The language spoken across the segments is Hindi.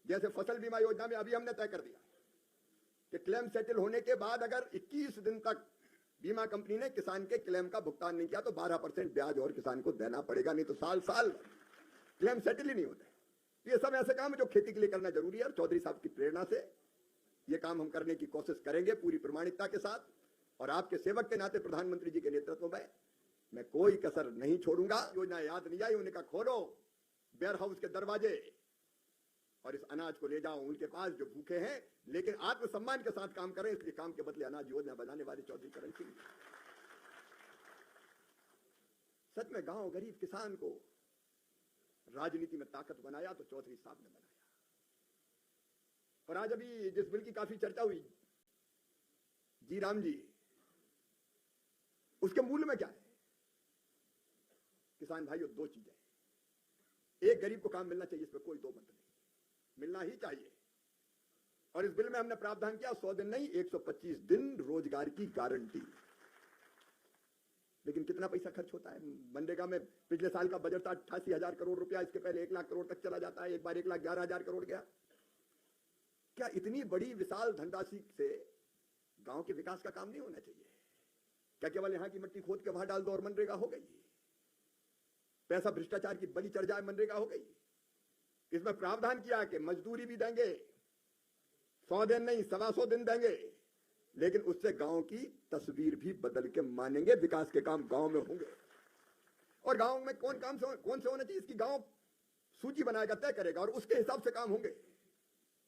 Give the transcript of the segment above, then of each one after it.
जैसे फसल बीमा योजना में अभी हमने तय कर दिया कि क्लेम सेटल होने के बाद अगर 21 दिन तक बीमा कंपनी ने किसान के क्लेम का भुगतान नहीं किया तो 12% ब्याज और किसान को देना पड़ेगा, नहीं तो साल साल क्लेम सेटल ही नहीं होते। ये सब ऐसे काम है जो खेती के लिए करना जरूरी है और चौधरी साहब की प्रेरणा से ये काम हम करने की कोशिश करेंगे पूरी प्रामाणिकता के साथ। और आपके सेवक के नाते प्रधानमंत्री जी के नेतृत्व में मैं कोई कसर नहीं छोड़ूंगा। योजना याद नहीं आई, उन्हें कहा खोलो वेयर हाउस के दरवाजे और इस अनाज को ले जाओ उनके पास जो भूखे हैं, लेकिन आत्मसम्मान के साथ काम करें। इसलिए काम के बदले अनाज योजना बनाने वाले चौधरी करण सिंह सच में गांव गरीब किसान को राजनीति में ताकत बनाया तो चौधरी साहब ने बनाया। और आज अभी जिस बिल की काफी चर्चा हुई, जी राम जी, उसके मूल में क्या है? किसान भाइयों, दो चीजें। एक, गरीब को काम मिलना चाहिए, इस पर कोई दो मत नहीं, मिलना ही चाहिए। और इस बिल में हमने प्रावधान किया 100 दिन नहीं 125 दिन रोजगार की गारंटी। लेकिन कितना पैसा खर्च होता है मनरेगा में? पिछले साल का बजट था 88,000 करोड़ रुपया, इसके पहले 1 लाख करोड़ तक चला जाता है, एक बार 1,11,000 करोड़ गया। क्या इतनी बड़ी विशाल धनराशि से गांव के विकास का काम नहीं होना चाहिए? क्या केवल यहां की मिट्टी खोद के वहां डाल दो और मनरेगा हो गई? पैसा भ्रष्टाचार की बड़ी चर्चा है, मनरेगा हो गई। इसमें प्रावधान किया कि मजदूरी भी देंगे, 100 दिन नहीं 125 दिन देंगे, लेकिन उससे गांव की तस्वीर भी बदल के मानेंगे, विकास के काम गांव में होंगे। और गांव में कौन से होने चाहिए, इसकी गांव सूची बनाएगा, तय करेगा और उसके हिसाब से काम होंगे।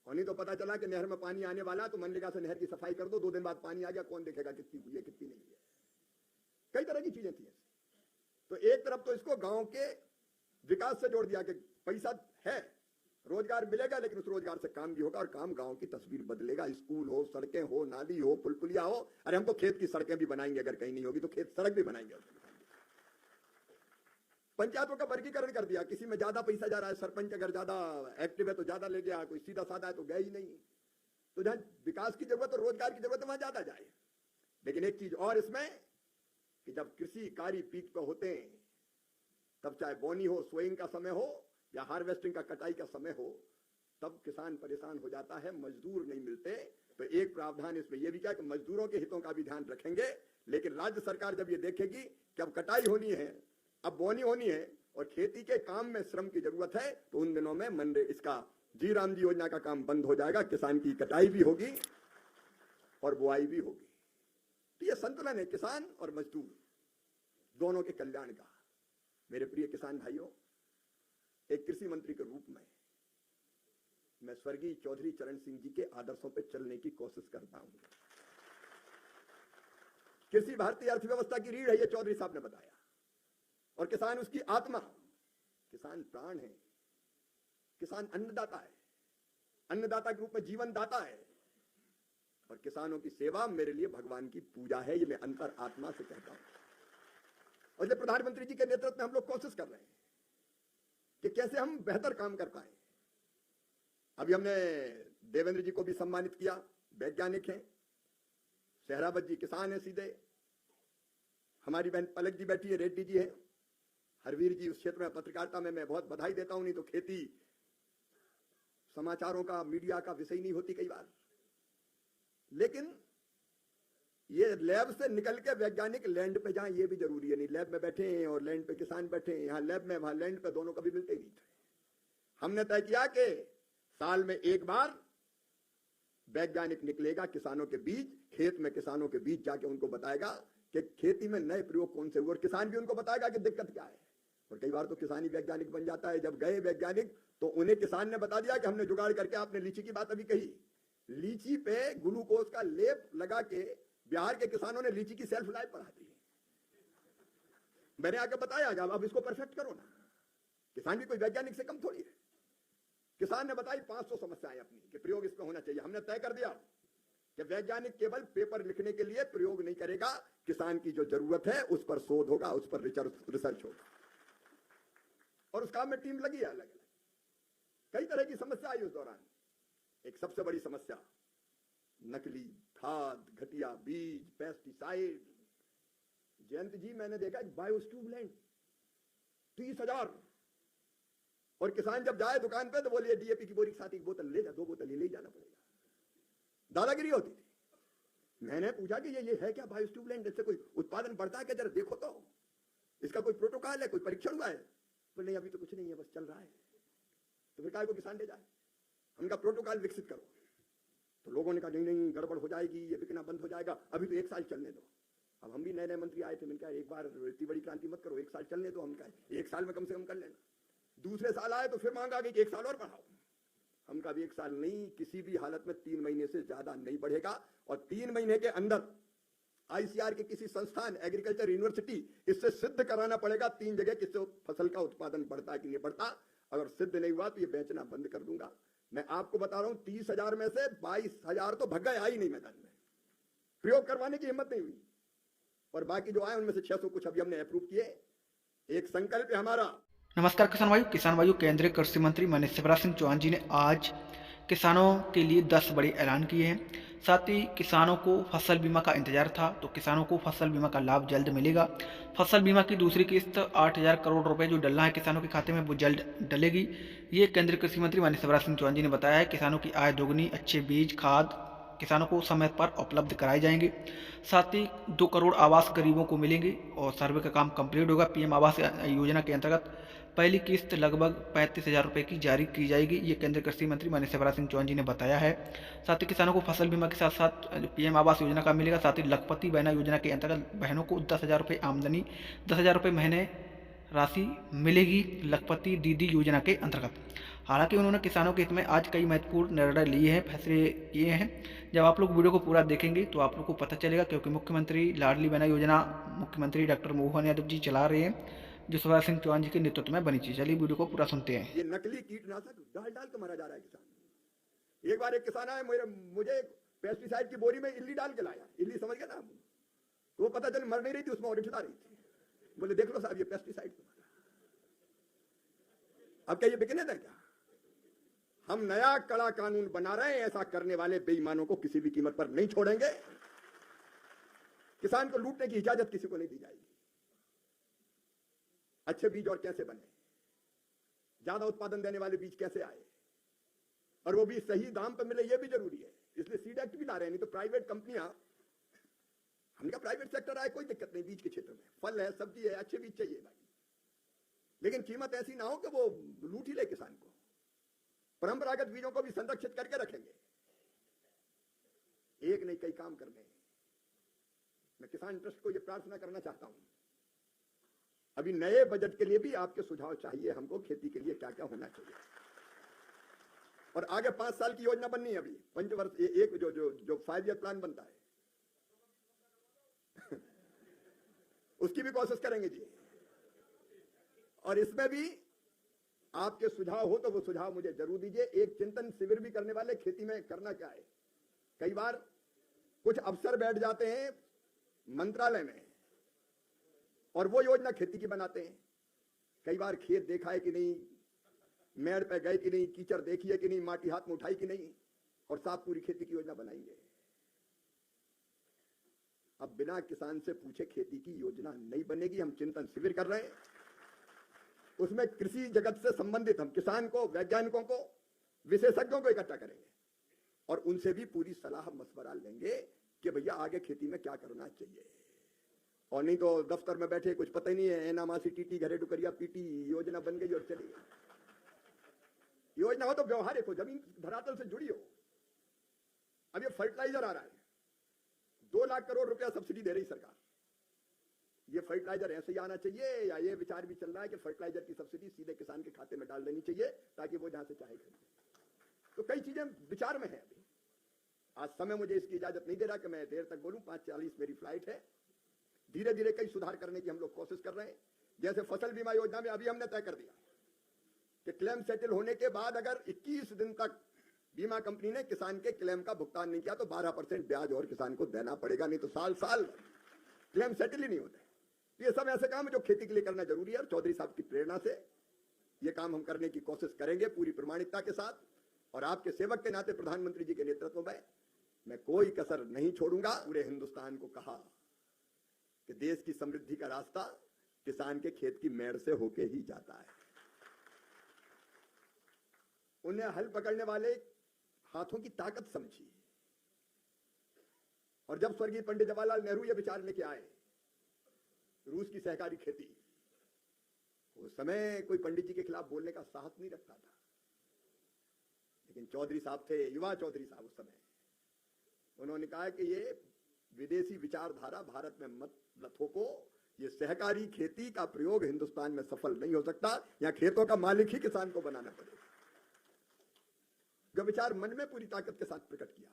और नहीं तो पता चला कि नहर में पानी आने वाला तो मनरेगा से नहर की सफाई कर दो, 2 दिन बाद पानी आ गया, कौन देखेगा कितनी हुई है कितनी नहीं है। कई तरह की चीजें थी। तो एक तरफ तो इसको गांव के विकास से जोड़ दिया कि पैसा है, रोजगार मिलेगा, लेकिन उस रोजगार से काम भी होगा और काम गांव की तस्वीर बदलेगा। स्कूल हो, सड़कें हो, नाली हो, पुल पुलिया हो। अरे हम तो खेत की सड़कें भी बनाएंगे, अगर कहीं नहीं होगी तो खेत सड़क भी बनाएंगे। पंचायतों का वर्गीकरण कर दिया, किसी में ज्यादा पैसा जा रहा है, सरपंच अगर ज्यादा एक्टिव है तो ज्यादा ले गया, कोई सीधा साधा है तो गया ही नहीं। तो जहां विकास की जरूरत और रोजगार की जरूरत है वहां ज्यादा जाए। लेकिन एक चीज और इसमें कि जब कृषि कार्य पीक पे होते हैं, तब चाहे बोनी हो, सोइंग का समय हो या हार्वेस्टिंग का कटाई का समय हो, तब किसान परेशान हो जाता है, मजदूर नहीं मिलते। तो एक प्रावधान इसमें यह भी क्या कि मजदूरों के हितों का भी ध्यान रखेंगे। लेकिन राज्य सरकार जब ये देखेगी कि अब कटाई होनी है, अब बोनी होनी है और खेती के काम में श्रम की जरूरत है, तो उन दिनों में मनरेगा इसका जी राम जी योजना का काम बंद हो जाएगा, किसान की कटाई भी होगी और बुआई भी होगी। तो यह संतुलन है किसान और मजदूर दोनों के कल्याण का। मेरे प्रिय किसान भाइयों, एक कृषि मंत्री के रूप में मैं स्वर्गीय चौधरी चरण सिंह जी के आदर्शों पर चलने की कोशिश करता हूं। कृषि भारतीय अर्थव्यवस्था की रीढ़ है, यह चौधरी साहब ने बताया, और किसान उसकी आत्मा, किसान प्राण है, किसान अन्नदाता है, अन्नदाता के रूप में जीवन दाता है। और किसानों की सेवा मेरे लिए भगवान की पूजा है, ये मैं अंतर आत्मा से कहता हूं। और जब प्रधानमंत्री जी के नेतृत्व में हम लोग कोशिश कर रहे हैं कि कैसे हम बेहतर काम कर पाए। अभी हमने देवेंद्र जी को भी सम्मानित किया, वैज्ञानिक हैं, सहरावत जी किसान हैं सीधे, हमारी बहन पलक जी बैठी है, रेड्डी जी है, हरवीर जी उस क्षेत्र में पत्रकारिता में मैं बहुत बधाई देता हूं, नहीं तो खेती समाचारों का, मीडिया का विषय नहीं होती कई बार। लेकिन ये लैब से निकल के वैज्ञानिक लैंड पे जाएं, ये भी जरूरी है। नहीं लैब में बैठे हैं और लैंड पे किसान बैठे हैं, यहां लैब में वहां लैंड पे, दोनों कभी मिलते नहीं थे। हमने तय किया कि साल में एक बार वैज्ञानिक निकलेगा किसानों के बीच, खेत में किसानों के बीच जाके उनको बताएगा कि खेती में नए प्रयोग कौन से हुए, और किसान भी उनको बताएगा कि दिक्कत क्या है। और कई बार तो किसानी वैज्ञानिक बन जाता है। जब गए वैज्ञानिक तो उन्हें किसान ने बता दिया कि हमने जुगाड़ करके, आपने लीची की बात अभी कही, लीची पे ग्लूकोज का लेप लगा के बिहार के किसानों ने लीची की सेल्फ लाइफ बढ़ा दी। मैंने आगे बताया कि अब इसको परफेक्ट करो ना। किसान भी कोई वैज्ञानिक से कम थोड़ी है। किसान ने बताई 500 समस्याएं अपनी कि प्रयोग इसमें होना चाहिए। हमने तय कर दिया कि वैज्ञानिक केवल पेपर लिखने के लिए प्रयोग नहीं करेगा, किसान की जो जरूरत है उस पर शोध होगा, उस पर रिसर्च होगा। और उस काम में टीम लगी है अलग अलग। कई तरह की समस्या आई उस दौरान। एक सबसे बड़ी समस्या नकली खाद, घटिया बीज, पेस्टिसाइड। जयंत जी, मैंने देखा बायोस्टूबलैंड 30,000 और किसान जब जाए दुकान पे तो बोलिए डीएपी की बोरी के साथ एक बोतल ले जा, 2 बोतल ले जाना पड़ेगा। दादागिरी होती थी। मैंने पूछा कि ये है क्या बायो स्टूबलेंट, इससे कोई उत्पादन बढ़ता है क्या, जरा देखो तो, इसका कोई प्रोटोकॉल है, कोई परीक्षण हुआ है? तो नहीं, अभी तो कुछ नहीं है, बस चल रहा है। तो फिर काय को किसान ले जाए, उनका प्रोटोकॉल विकसित करो। तो लोगों ने कहा नहीं नहीं गड़बड़ हो जाएगी, ये बिकना बंद हो जाएगा, अभी तो 1 साल चलने दो। अब हम भी नए नए मंत्री आए थे, मैंने कहा एक बार इतनी बड़ी क्रांति मत करो, 1 साल चलने दो। हम कहा 1 साल में कम से कम कर लेना। दूसरे साल आए तो फिर मांगा कि 1 साल और बढ़ाओ। हम कहा 1 साल नहीं, किसी भी हालत में 3 महीने से ज्यादा नहीं बढ़ेगा। और 3 महीने के अंदर आईसीआर के किसी संस्थान, एग्रीकल्चर यूनिवर्सिटी, इससे सिद्ध कराना पड़ेगा 3 जगह किससे फसल का उत्पादन बढ़ता है कि नहीं बढ़ता। अगर सिद्ध नहीं हुआ तो ये बेचना बंद कर दूंगा। मैं आपको बता रहा हूं 30,000 में से 22,000 तो भग गए, आई नहीं मैदान में, प्रयोग करवाने की हिम्मत नहीं हुई। और बाकी जो आए उनमें से 600 कुछ अभी हमने अप्रूव किए। एक संकल्प है हमारा। नमस्कार किसान भाइयों, केंद्रीय कृषि मंत्री माननीय शिवराज सिंह चौहान जी ने आज किसानों के लिए 10 बड़े ऐलान किए हैं। साथ ही किसानों को फसल बीमा का इंतजार था, तो किसानों को फसल बीमा का लाभ जल्द मिलेगा। फसल बीमा की दूसरी किस्त 8,000 करोड़ रुपए जो डलना है किसानों के खाते में, वो जल्द डलेगी। ये केंद्रीय कृषि मंत्री माननीय शिवराज सिंह चौहान जी ने बताया है। किसानों की आय दोगुनी, अच्छे बीज खाद किसानों को समय पर उपलब्ध कराए जाएंगे। साथ ही 2 करोड़ आवास गरीबों को मिलेंगे और सर्वे का काम कंप्लीट होगा। पीएम आवास योजना के अंतर्गत पहली किस्त लगभग 35,000 रुपये की जारी की जाएगी। ये केंद्रीय कृषि मंत्री माननीय शिवराज सिंह चौहान जी ने बताया है। साथ ही किसानों को फसल बीमा के साथ साथ पीएम आवास योजना का मिलेगा। साथ ही लखपति बहना योजना के अंतर्गत बहनों को 10,000 रुपये आमदनी, 10,000 रुपये महीने राशि मिलेगी लखपति दीदी योजना के अंतर्गत। हालांकि उन्होंने किसानों के हित में आज कई महत्वपूर्ण निर्णय लिए हैं, फैसले किए हैं। जब आप लोग वीडियो को पूरा देखेंगे तो आप लोग को पता चलेगा, क्योंकि मुख्यमंत्री लाडली बहना योजना मुख्यमंत्री डॉक्टर मोहन यादव जी चला रहे हैं, जो शिवराज सिंह चौहान जी के नेतृत्व में बनी थी। चलिए वीडियो को पूरा सुनते हैं। ये नकली कीटनाशक डाल डाल के मारा जा रहा है किसान। एक बार एक किसान आया मुझे पेस्टिसाइड की बोरी में इल्ली डाल के लाया। इल्ली समझ गया ना, तो वो पता चल मर नहीं रही थी, उसमें ऑडिट आ रही थी। बोले देख लो साहब ये पेस्टिसाइड तुम्हारा। अब क्या ये बिकने दें क्या? हम नया कड़ा कानून बना रहे हैं, ऐसा करने वाले बेईमानों को किसी भी कीमत पर नहीं छोड़ेंगे। किसान को लूटने की इजाजत किसी को नहीं दी जाएगी। अच्छे बीज और कैसे बने, ज्यादा उत्पादन देने वाले बीज कैसे आए, और वो भी सही दाम पर मिले, ये भी जरूरी है। इसलिए सीड एक्ट भी ला रहे हैं, नहीं तो प्राइवेट कंपनियां, हमने कहा प्राइवेट सेक्टर आए, कोई दिक्कत नहीं बीज के क्षेत्र में, फल है सब्जी है, अच्छे बीज चाहिए भाई, लेकिन कीमत ऐसी ना हो कि वो लूट ही ले किसान को। परंपरागत बीजों को भी संरक्षित करके रखेंगे। एक नहीं कई काम करने। मैं किसान ट्रस्ट को यह प्रार्थना करना चाहता हूं, अभी नए बजट के लिए भी आपके सुझाव चाहिए हमको, खेती के लिए क्या क्या होना चाहिए। और आगे 5 साल की योजना बननी है। अभी पंचवर्ष एक जो 5 ईयर प्लान बनता है उसकी भी कोशिश करेंगे जी। और इसमें भी आपके सुझाव हो तो वो सुझाव मुझे जरूर दीजिए। एक चिंतन शिविर भी करने वाले, खेती में करना क्या है। कई बार कुछ अफसर बैठ जाते हैं मंत्रालय में और वो योजना खेती की बनाते हैं। कई बार खेत देखा है कि नहीं, मेड़ पे गए कि नहीं, कीचड़ देखी है कि नहीं, माटी हाथ में उठाई कि नहीं, और साफ पूरी खेती की योजना बनाएंगे। अब बिना किसान से पूछे खेती की योजना नहीं बनेगी। हम चिंतन शिविर कर रहे हैं, उसमें कृषि जगत से संबंधित हम किसान को, वैज्ञानिकों को, विशेषज्ञों को इकट्ठा करेंगे और उनसे भी पूरी सलाह मशवरा लेंगे कि भैया आगे खेती में क्या करना चाहिए। और नहीं तो दफ्तर में बैठे कुछ पता ही नहीं है, एनामासी टीटी घरे डुकरिया पीटी, योजना बन गई और चली गई। योजना हो तो व्यवहारिक हो, जमीन धरातल से जुड़ी हो। अब ये फर्टिलाइजर आ रहा है, 2 लाख करोड़ रुपया सब्सिडी दे रही सरकार। ये फर्टिलाइजर ऐसे ही आना चाहिए, या ये विचार भी चल रहा है कि फर्टिलाइजर की सब्सिडी सीधे किसान के खाते में डाल देनी चाहिए ताकि वो जहां से चाहे खरीदे। तो कई चीजें विचार में है। अभी आज समय मुझे इसकी इजाजत नहीं दे रहा कि मैं देर तक बोलूं। 5:40 मेरी फ्लाइट है। धीरे धीरे कई सुधार करने की हम लोग कोशिश कर रहे हैं। जैसे फसल बीमा योजना में अभी हमने तय कर दिया कि क्लेम सेटल होने के बाद अगर 21 दिन तक बीमा कंपनी ने किसान के क्लेम का भुगतान नहीं किया तो 12% ब्याज और किसान को देना पड़ेगा, नहीं तो साल साल क्लेम सेटल ही नहीं होते। ये सब ऐसे काम है जो खेती के लिए करना जरूरी है। और चौधरी साहब की प्रेरणा से ये काम हम करने की कोशिश करेंगे पूरी प्रामाणिकता के साथ। और आपके सेवक के नाते प्रधानमंत्री जी के नेतृत्व में मैं कोई कसर नहीं छोड़ूंगा। पूरे हिंदुस्तान को कहा कि देश की समृद्धि का रास्ता किसान के खेत की मेड़ से होके ही जाता है। उन्हें हल पकड़ने वाले हाथों की ताकत समझी। और जब स्वर्गीय पंडित जवाहरलाल नेहरू ये विचार लेके आए रूस की सहकारी खेती, उस समय कोई पंडित जी के खिलाफ बोलने का साहस नहीं रखता था, लेकिन चौधरी साहब थे, युवा चौधरी साहब उस समय, उन्होंने कहा कि ये विदेशी विचारधारा भारत में मत थोपो, ये सहकारी खेती का प्रयोग हिंदुस्तान में सफल नहीं हो सकता, यहाँ खेतों का मालिक ही किसान को बनाना पड़ेगा। जो विचार मन में पूरी ताकत के साथ प्रकट किया।